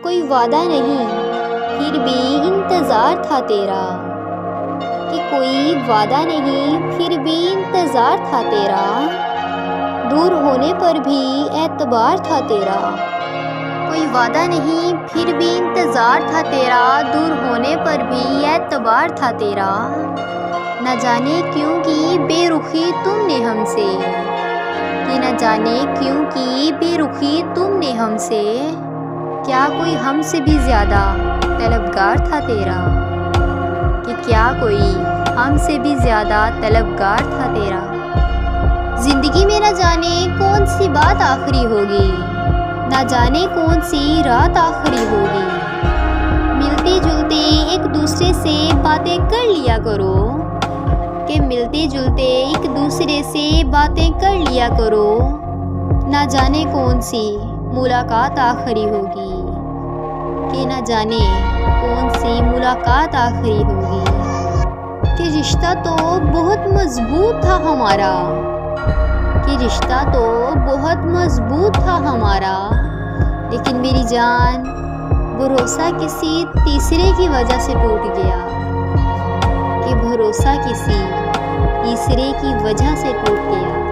कोई वादा नहीं फिर भी इंतज़ार था तेरा, कि कोई वादा नहीं फिर भी इंतज़ार था तेरा, दूर होने पर भी एतबार था तेरा। कोई वादा नहीं फिर भी इंतज़ार था तेरा, दूर होने पर भी एतबार था तेरा। न जाने क्यों की बेरुखी तुमने हमसे, कि न जाने क्यों की बेरुखी तुमने हमसे, क्या कोई हमसे भी ज़्यादा तलबगार था तेरा, कि क्या कोई हमसे भी ज़्यादा तलबगार था तेरा। ज़िंदगी में न जाने कौन सी बात आखिरी होगी, न जाने कौन सी रात आखिरी होगी, मिलते जुलते एक दूसरे से बातें कर लिया करो, कि मिलते जुलते एक दूसरे से बातें कर लिया करो। न जाने कौन सी मुलाकात आखिरी होगी, कि न जाने कौन सी मुलाकात आखिरी होगी। कि रिश्ता तो बहुत मजबूत था हमारा, कि रिश्ता तो बहुत मजबूत था हमारा, लेकिन मेरी जान भरोसा किसी तीसरे की वजह से टूट गया, कि भरोसा किसी तीसरे की वजह से टूट गया।